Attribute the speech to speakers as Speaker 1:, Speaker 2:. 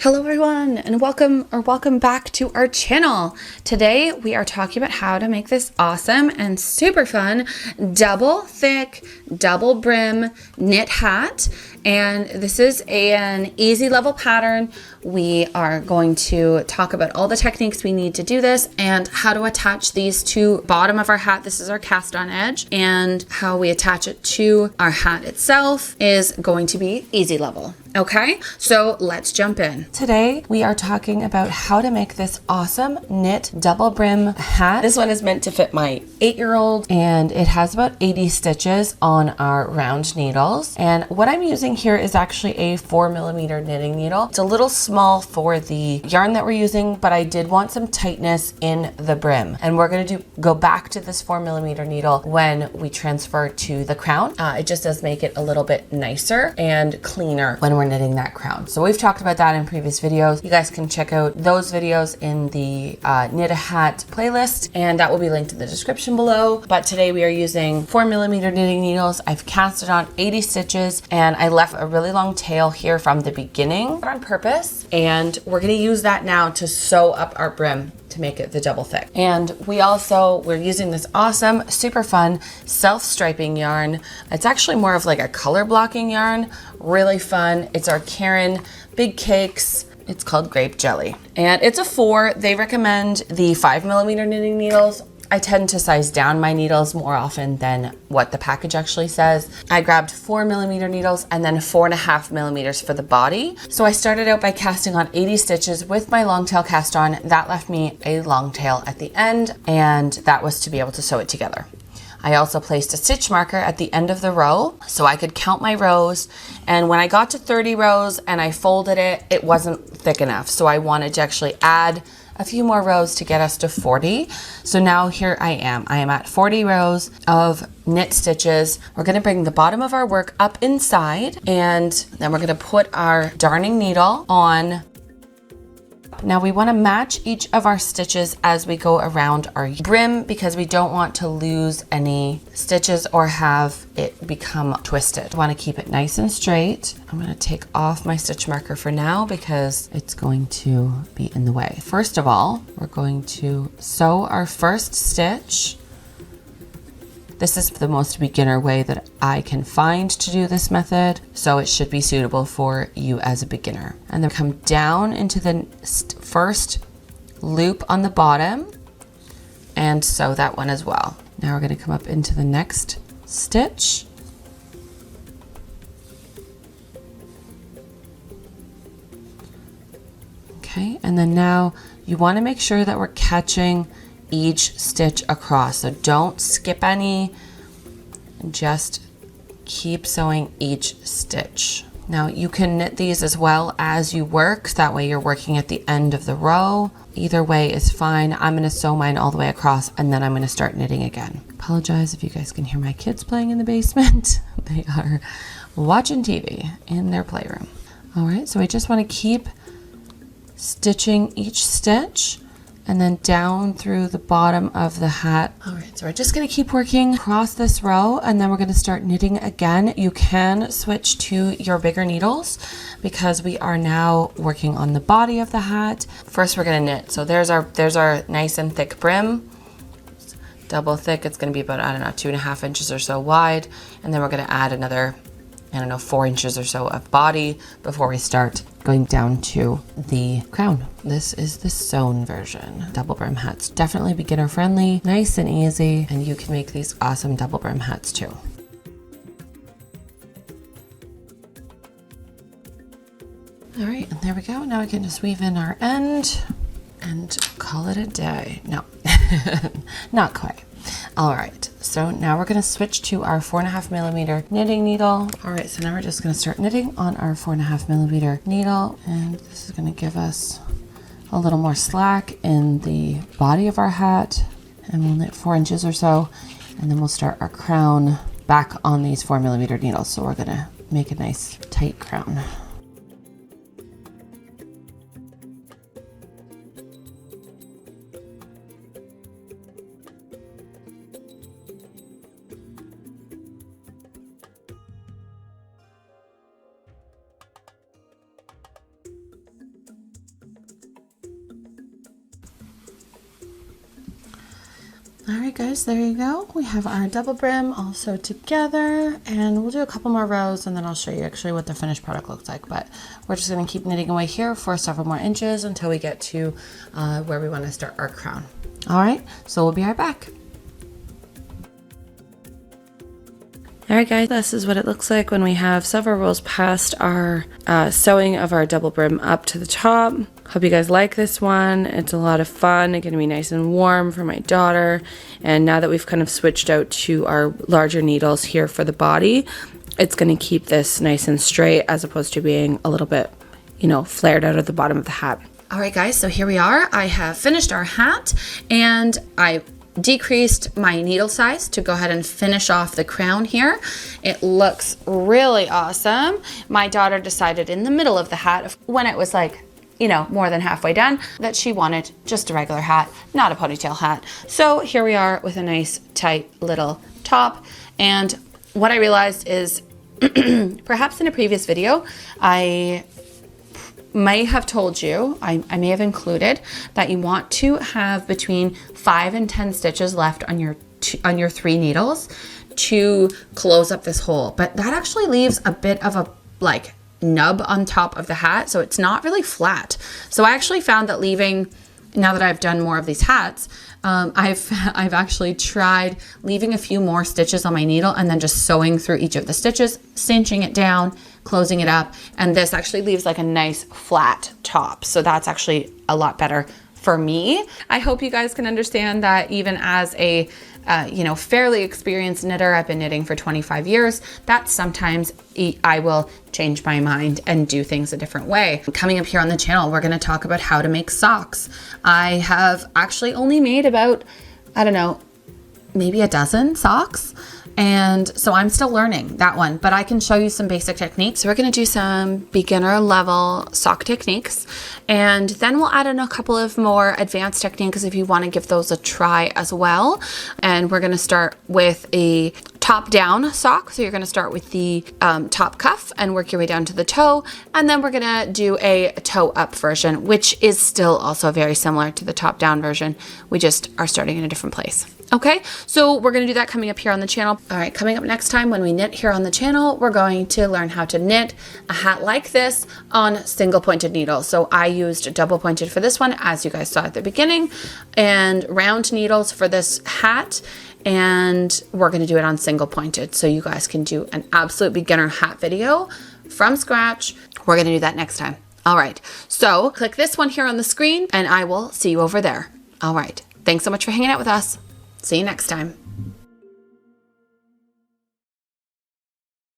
Speaker 1: Hello everyone and welcome back to our channel. Today we are talking about how to make this awesome and super fun double thick, double brim knit hat. And this is an easy level pattern. We are going to talk about all the techniques we need to do this and how to attach these to bottom of our hat. This is our cast on edge, and how we attach it to our hat itself is going to be easy level. Okay, so let's jump in. Today we are talking about how to make this awesome knit double brim hat. This one is meant to fit my 8-year-old, and it has about 80 stitches on our round needles. And what I'm using here is actually a 4mm knitting needle. It's a little small for the yarn that we're using, but I did want some tightness in the brim. And we're going to go back to this 4mm needle when we transfer to the crown. It just does make it a little bit nicer and cleaner when we're knitting that crown. So we've talked about that in previous videos. You guys can check out those videos in the Knit a Hat playlist, and that will be linked in the description below. But today we are using 4mm knitting needles. I've casted on 80 stitches, and I left a really long tail here from the beginning on purpose, and we're going to use that now to sew up our brim to make it the double thick. And we're using this awesome, super fun self-striping yarn. It's actually more of like a color blocking yarn, really fun. It's our Caron Big Cakes. It's called Grape Jelly, and it's a 4. They recommend the 5mm knitting needles. I tend to size down my needles more often than what the package actually says. I grabbed 4mm needles and then 4.5mm for the body. So I started out by casting on 80 stitches with my long tail cast on. That left me a long tail at the end, and that was to be able to sew it together. I also placed a stitch marker at the end of the row so I could count my rows. And when I got to 30 rows and I folded it, it wasn't thick enough. So I wanted to actually add a few more rows to get us to 40. So now here I am at 40 rows of knit stitches. We're going to bring the bottom of our work up inside, and then we're going to put our darning needle on. Now we want to match each of our stitches as we go around our brim, because we don't want to lose any stitches or have it become twisted. I want to keep it nice and straight. I'm going to take off my stitch marker for now because it's going to be in the way. First of all, we're going to sew our first stitch. This is the most beginner way that I can find to do this method, so it should be suitable for you as a beginner. And then come down into the first loop on the bottom and sew that one as well. Now we're going to come up into the next stitch. Okay, and then now you want to make sure that we're catching each stitch across. So don't skip any, just keep sewing each stitch. Now you can knit these as well as you work. That way you're working at the end of the row. Either way is fine. I'm going to sew mine all the way across, and then I'm going to start knitting again. Apologize if you guys can hear my kids playing in the basement. They are watching TV in their playroom. All right, so I just want to keep stitching each stitch and then down through the bottom of the hat. All right, so we're just going to keep working across this row, and then we're going to start knitting again. You can switch to your bigger needles because we are now working on the body of the hat. First, we're going to knit. So there's our nice and thick brim. It's double thick. It's going to be about, 2.5 inches or so wide. And then we're going to add another, 4 inches or so of body before we start going down to the crown. This is the sewn version. Double brim hats, definitely beginner friendly, nice and easy, and you can make these awesome double brim hats too. All right, and there we go. Now we can just weave in our end and call it a day. No, not quite. All right, so now we're going to switch to our 4.5mm knitting needle. All right, so now we're just going to start knitting on our 4.5mm needle, and this is going to give us a little more slack in the body of our hat, and we'll knit 4 inches or so, and then we'll start our crown back on these 4mm needles. So we're going to make a nice tight crown. All right, guys, there you go. We have our double brim all sewed together, and we'll do a couple more rows and then I'll show you actually what the finished product looks like. But we're just gonna keep knitting away here for several more inches until we get to where we wanna start our crown. All right, so we'll be right back. All right, guys, this is what it looks like when we have several rows past our sewing of our double brim up to the top. Hope you guys like this one. It's a lot of fun. It's gonna be nice and warm for my daughter. And now that we've kind of switched out to our larger needles here for the body, it's gonna keep this nice and straight as opposed to being a little bit, you know, flared out of the bottom of the hat. All right, guys, so here we are. I have finished our hat and I decreased my needle size to go ahead and finish off the crown here. It looks really awesome. My daughter decided in the middle of the hat, when it was like, you know, more than halfway done, that she wanted just a regular hat, not a ponytail hat. So here we are with a nice tight little top. And what I realized is perhaps in a previous video, I may have told you, I may have included that you want to have between 5 and 10 stitches left on your 3 needles to close up this hole. But that actually leaves a bit of a like nub on top of the hat, so it's not really flat. So I actually found that leaving, now that I've done more of these hats, I've actually tried leaving a few more stitches on my needle and then just sewing through each of the stitches, cinching it down, closing it up, and this actually leaves like a nice flat top. So that's actually a lot better for me. I hope you guys can understand that even as a you know, fairly experienced knitter, I've been knitting for 25 years, that sometimes I will change my mind and do things a different way. Coming up here on the channel, we're gonna talk about how to make socks. I have actually only made about, I don't know, maybe a dozen socks. And so I'm still learning that one, but I can show you some basic techniques. So we're gonna do some beginner level sock techniques, and then we'll add in a couple of more advanced techniques if you wanna give those a try as well. And we're gonna start with a top down sock. So you're gonna start with the top cuff and work your way down to the toe. And then we're gonna do a toe up version, which is still also very similar to the top down version. We just are starting in a different place. Okay, so we're gonna do that coming up here on the channel. All right, coming up next time when we knit here on the channel, we're going to learn how to knit a hat like this on single pointed needles. So I used double pointed for this one, as you guys saw at the beginning, and round needles for this hat. And we're gonna do it on single pointed. So you guys can do an absolute beginner hat video from scratch. We're gonna do that next time. All right, so click this one here on the screen and I will see you over there. All right, thanks so much for hanging out with us. See you next time.